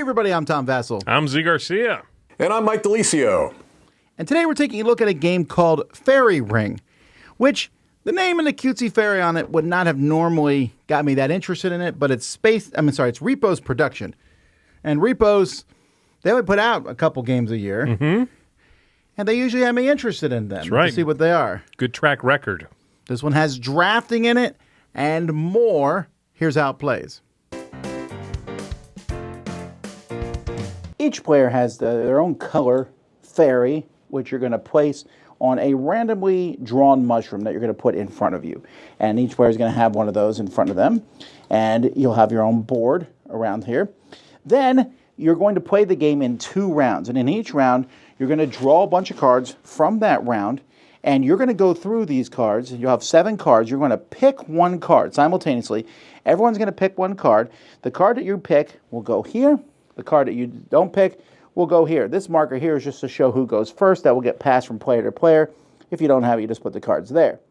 everybody, I'm Tom Vassell. I'm Zee Garcia. And I'm Mike DeLisio. And today we're taking a look at a game called Fairy Ring, which the name and the cutesy fairy on it would not have normally got me that interested in it, but it's Repo's production. And Repo's, they only put out a couple games a year, and they usually have me interested in them. That's right. To see what they are. Good track record. This one has drafting in it and more. Here's how it plays. Each player has their own color fairy, which you're going to place on a randomly drawn mushroom that you're going to put in front of you. And each player is going to have one of those in front of them. And you'll have your own board around here. Then you're going to play the game in 2 rounds. And in each round, you're going to draw a bunch of cards from that round. And you're going to go through these cards. You'll have 7 cards. You're going to pick one card simultaneously. Everyone's going to pick one card. The card that you pick will go here. The card that you don't pick will go here. This marker here is just to show who goes first. That will get passed from player to player. If you don't have it, you just put the cards there.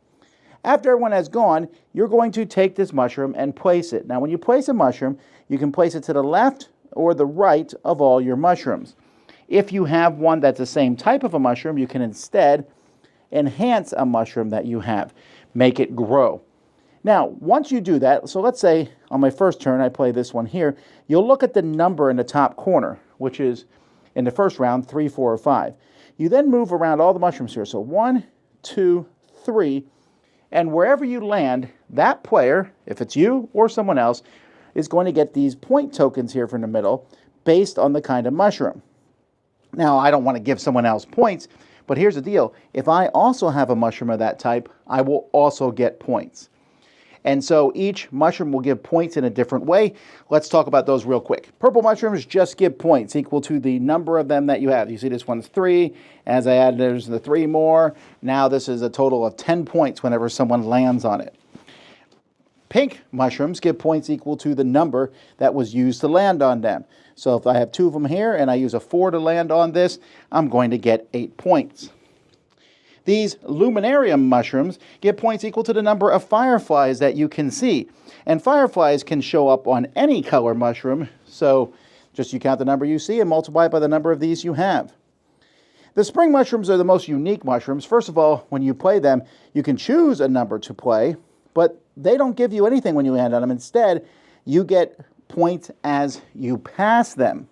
After everyone has gone, you're going to take this mushroom and place it. Now, when you place a mushroom, you can place it to the left or the right of all your mushrooms. If you have one that's the same type of a mushroom, you can instead enhance a mushroom that you have. Make it grow. Now, once you do that, so let's say on my first turn, I play this one here, you'll look at the number in the top corner, which is, in the first round, 3, 4, or 5. You then move around all the mushrooms here. So 1, 2, 3, and wherever you land, that player, if it's you or someone else, is going to get these point tokens here from the middle based on the kind of mushroom. Now, I don't want to give someone else points, but here's the deal. If I also have a mushroom of that type, I will also get points. And so each mushroom will give points in a different way. Let's talk about those real quick. Purple mushrooms just give points equal to the number of them that you have. You see this one's 3. As I add, there's the 3 more. Now this is a total of 10 points whenever someone lands on it. Pink mushrooms give points equal to the number that was used to land on them. So if I have 2 of them here and I use a 4 to land on this, I'm going to get 8 points. These luminarium mushrooms get points equal to the number of fireflies that you can see. And fireflies can show up on any color mushroom, so just you count the number you see and multiply it by the number of these you have. The spring mushrooms are the most unique mushrooms. First of all, when you play them, you can choose a number to play, but they don't give you anything when you land on them. Instead, you get points as you pass them.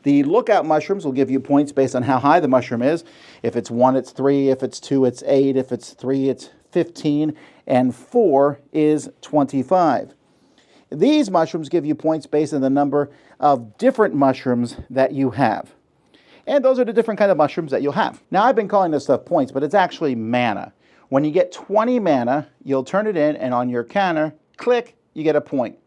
The lookout mushrooms will give you points based on how high the mushroom is. If it's 1, it's 3. If it's 2, it's 8. If it's 3, it's 15. And 4 is 25. These mushrooms give you points based on the number of different mushrooms that you have. And those are the different kind of mushrooms that you'll have. Now, I've been calling this stuff points, but it's actually mana. When you get 20 mana, you'll turn it in, and on your counter, click, you get a point.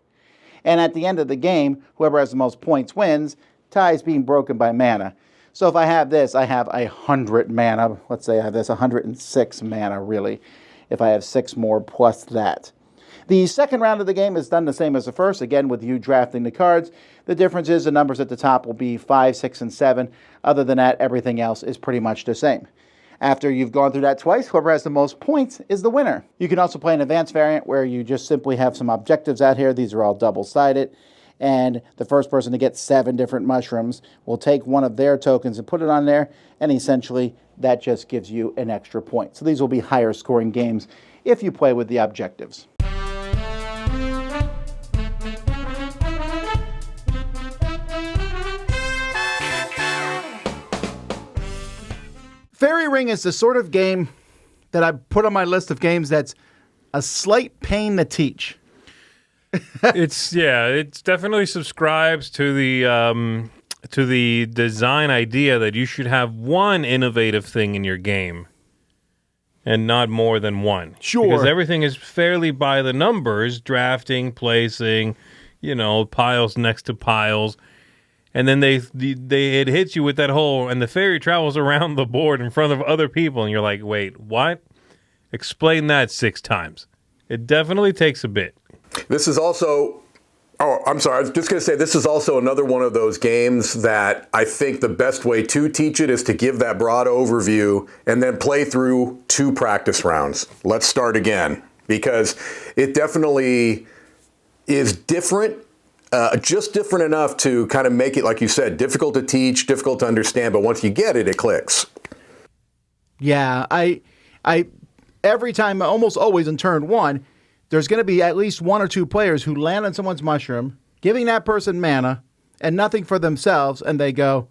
And at the end of the game, whoever has the most points wins. Tie is being broken by mana. So if I have this, I have 100 mana. Let's say I have this 106 mana, really, if I have 6 more plus that. The second round of the game is done the same as the first, again, with you drafting the cards. The difference is the numbers at the top will be 5, 6, and 7. Other than that, everything else is pretty much the same. After you've gone through that twice, whoever has the most points is the winner. You can also play an advanced variant where you just simply have some objectives out here. These are all double-sided. And the first person to get 7 different mushrooms will take one of their tokens and put it on there, and essentially that just gives you an extra point. So these will be higher scoring games if you play with the objectives. Fairy Ring is the sort of game that I put on my list of games that's a slight pain to teach. It definitely subscribes to the design idea that you should have one innovative thing in your game and not more than one. Sure. Because everything is fairly by the numbers, drafting, placing, piles next to piles. And then it hits you with that hole, and the fairy travels around the board in front of other people, and you're like, wait, what? Explain that 6 times. It definitely takes a bit. This is also, I'm sorry, I was just going to say this is also another one of those games that I think the best way to teach it is to give that broad overview and then play through 2 practice rounds. Let's start again, because it definitely is different just different enough to kind of make it, like you said, difficult to teach, difficult to understand. But once you get it, it clicks. Yeah, I every time, almost always in turn one, there's going to be at least one or two players who land on someone's mushroom, giving that person mana and nothing for themselves, and they go,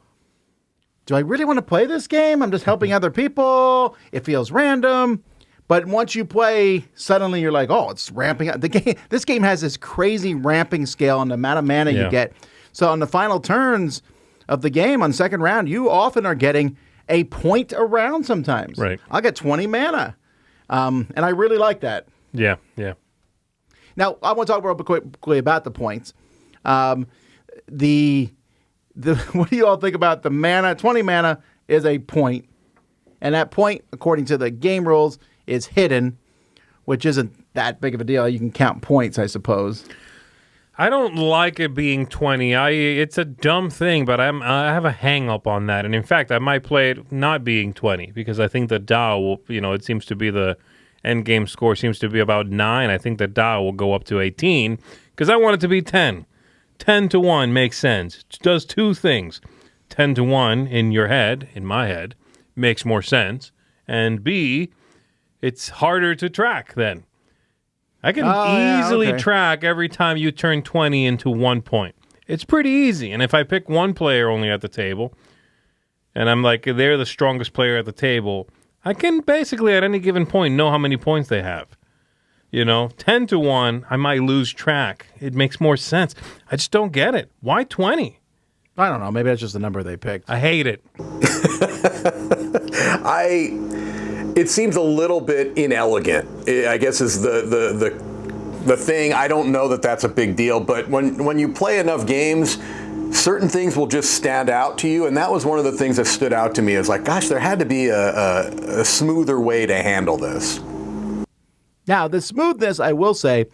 do I really want to play this game? I'm just helping other people. It feels random. But once you play, suddenly you're like, oh, it's ramping up. This game has this crazy ramping scale on the amount of mana you get. So on the final turns of the game on second round, you often are getting a point a round sometimes. Right. I'll get 20 mana. And I really like that. Yeah. Now, I want to talk real quickly about the points. What do you all think about the mana? 20 mana is a point, and that point, according to the game rules, is hidden, which isn't that big of a deal. You can count points, I suppose. I don't like it being 20. It's a dumb thing, but I have a hang up on that. And in fact, I might play it not being 20 because I think the Dow will, it seems to be the end game score seems to be about 9. I think the Dow will go up to 18 because I want it to be 10. 10 to 1 makes sense. It does two things. 10 to 1 in your head, in my head, makes more sense. And B, it's harder to track then. I can easily track every time you turn 20 into 1 point. It's pretty easy. And if I pick one player only at the table, and I'm like, they're the strongest player at the table, I can basically at any given point know how many points they have. 10 to 1, I might lose track. It makes more sense. I just don't get it. Why 20? I don't know. Maybe that's just the number they picked. I hate it. It seems a little bit inelegant, I guess is the thing. I don't know that that's a big deal, but when you play enough games, certain things will just stand out to you, and that was one of the things that stood out to me. Is like, gosh, there had to be a smoother way to handle this. Now, the smoothness, I will say,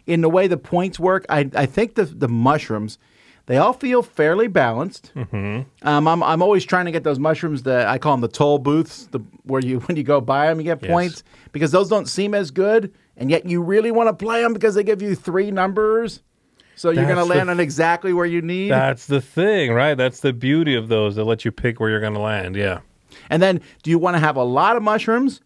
in the way the points work, I think the mushrooms, they all feel fairly balanced. Mm-hmm. I'm always trying to get those mushrooms that I call them the toll booths, where when you go buy them, you get points, because those don't seem as good, and yet you really want to play them because they give you 3 numbers. So you're going to land on exactly where you need. That's the thing, right? That's the beauty of those. They let you pick where you're going to land, yeah. And then do you want to have a lot of mushrooms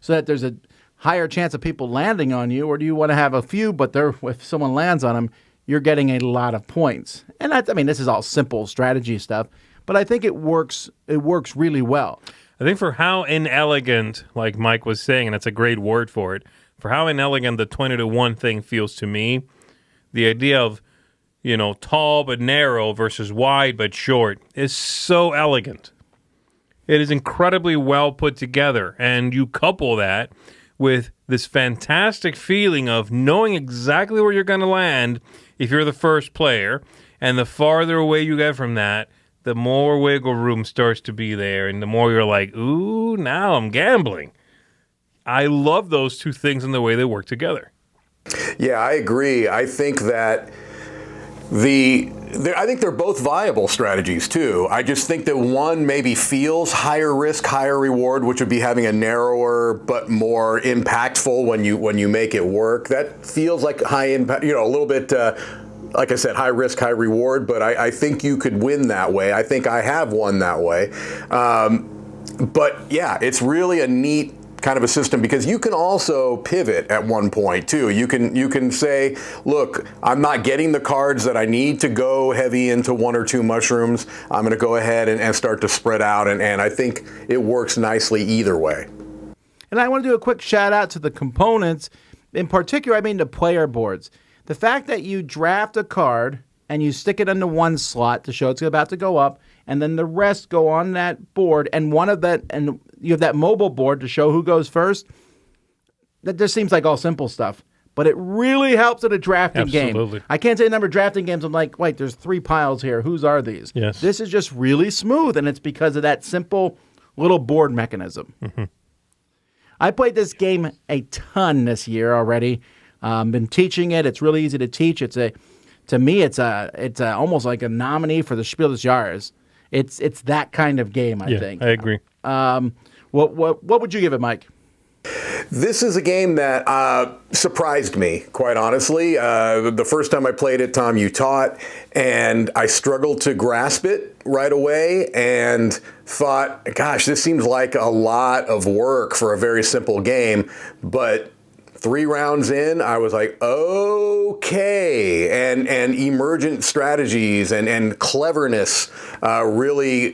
so that there's a higher chance of people landing on you, or do you want to have a few, but if someone lands on them, you're getting a lot of points? And this is all simple strategy stuff, but I think it works really well. I think for how inelegant, like Mike was saying, and that's a great word for it, for how inelegant the 20 to 1 thing feels to me, the idea of, tall but narrow versus wide but short is so elegant. It is incredibly well put together, and you couple that with this fantastic feeling of knowing exactly where you're going to land if you're the first player, and the farther away you get from that, the more wiggle room starts to be there, and the more you're like, ooh, now I'm gambling. I love those two things and the way they work together. Yeah, I agree. I think that I think they're both viable strategies too. I just think that one maybe feels higher risk, higher reward, which would be having a narrower but more impactful when you make it work. That feels like high impact, a little bit. Like I said, high risk, high reward. But I think you could win that way. I think I have won that way. But yeah, it's really a neat kind of a system, because you can also pivot at one point too. You can say, look, I'm not getting the cards that I need to go heavy into 1 or 2 mushrooms. I'm going to go ahead and start to spread out, and I think it works nicely either way. And I want to do a quick shout out to the components. In particular, I mean the player boards. The fact that you draft a card and you stick it into one slot to show it's about to go up, and then the rest go on that board, and you have that mobile board to show who goes first. That just seems like all simple stuff, but it really helps in a drafting game. I can't say a number of drafting games I'm like, wait, there's 3 piles here. Whose are these? Yes. This is just really smooth, and it's because of that simple little board mechanism. Mm-hmm. I played this game a ton this year already. Been teaching it. It's really easy to teach. To me, it's almost like a nominee for the Spiel des Jahres. It's that kind of game, I think. I agree. What would you give it, Mike? This is a game that surprised me, quite honestly. The first time I played it, Tom, you taught, and I struggled to grasp it right away and thought, gosh, this seems like a lot of work for a very simple game. But 3 rounds in, I was like, okay. And emergent strategies and cleverness really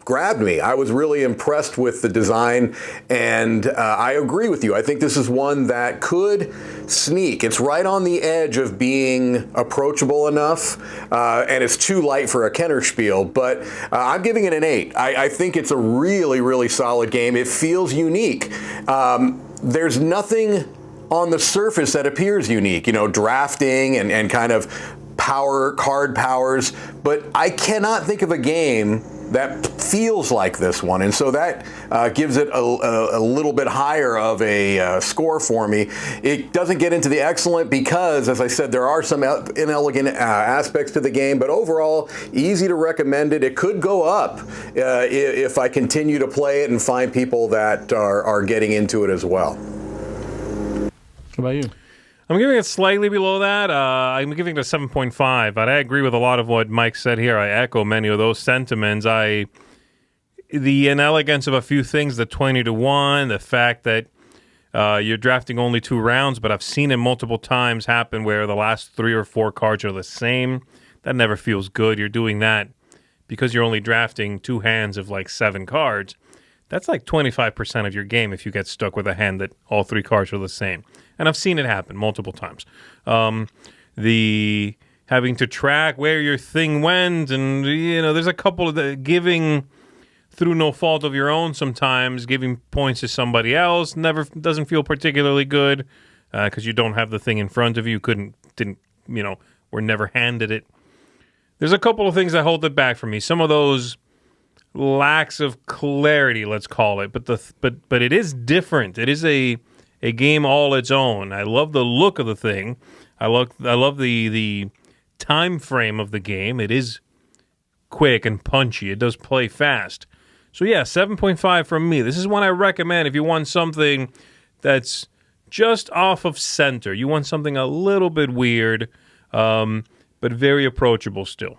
grabbed me. I was really impressed with the design, and I agree with you. I think this is one that could sneak. It's right on the edge of being approachable enough, and it's too light for a Kennerspiel, but I'm giving it an 8. I think it's a really, really solid game. It feels unique. There's nothing on the surface that appears unique, drafting and kind of card powers, but I cannot think of a game that feels like this one, and so that gives it a little bit higher of a score for me. It doesn't get into the excellent because, as I said, there are some inelegant aspects to the game, but overall, easy to recommend it. It could go up if I continue to play it and find people that are getting into it as well. What about you? I'm giving it slightly below that. I'm giving it a 7.5, but I agree with a lot of what Mike said here. I echo many of those sentiments. The inelegance of a few things, the 20-1, the fact that you're drafting only 2 rounds, but I've seen it multiple times happen where the last 3 or 4 cards are the same. That never feels good. You're doing that because you're only drafting 2 hands of like 7 cards. That's like 25% of your game if you get stuck with a hand that all 3 cards are the same. And I've seen it happen multiple times. The having to track where your thing went, and there's a couple of the giving through no fault of your own. Sometimes giving points to somebody else doesn't feel particularly good because you don't have the thing in front of you. Were never handed it. There's a couple of things that hold it back for me. Some of those lacks of clarity, let's call it, but it is different. It is a game all its own. I love the look of the thing. I love the time frame of the game. It is quick and punchy. It does play fast. So yeah, 7.5 from me. This is one I recommend if you want something that's just off of center. You want something a little bit weird, but very approachable still.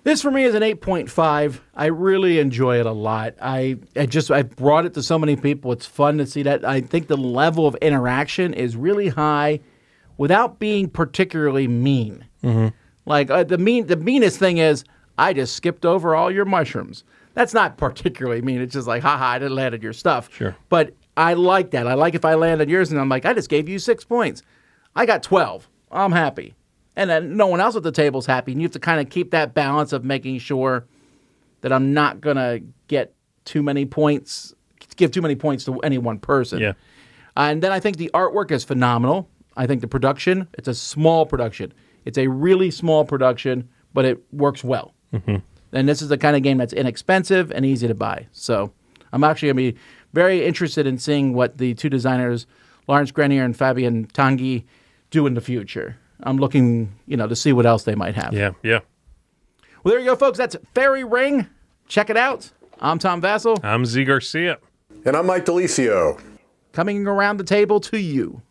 This for me is an 8.5. I really enjoy it a lot. I brought it to so many people. It's fun to see that. I think the level of interaction is really high without being particularly mean. Mm-hmm. Like the meanest thing is I just skipped over all your mushrooms. That's not particularly mean. It's just like, haha, I didn't land on your stuff. Sure. But I like that. I like if I land on yours and I'm like, I just gave you 6 points. I got 12. I'm happy. And then no one else at the table is happy. And you have to kind of keep that balance of making sure that I'm not going to give too many points to any one person. Yeah. And then I think the artwork is phenomenal. I think the production, it's a small production. It's a really small production, but it works well. Mm-hmm. And this is the kind of game that's inexpensive and easy to buy. So I'm actually going to be very interested in seeing what the 2 designers, Lawrence Grenier and Fabian Tanguy, do in the future. I'm looking, to see what else they might have. Yeah. Well, there you go, folks. That's Fairy Ring. Check it out. I'm Tom Vassell. I'm Zee Garcia. And I'm Mike DeLisio. Coming around the table to you.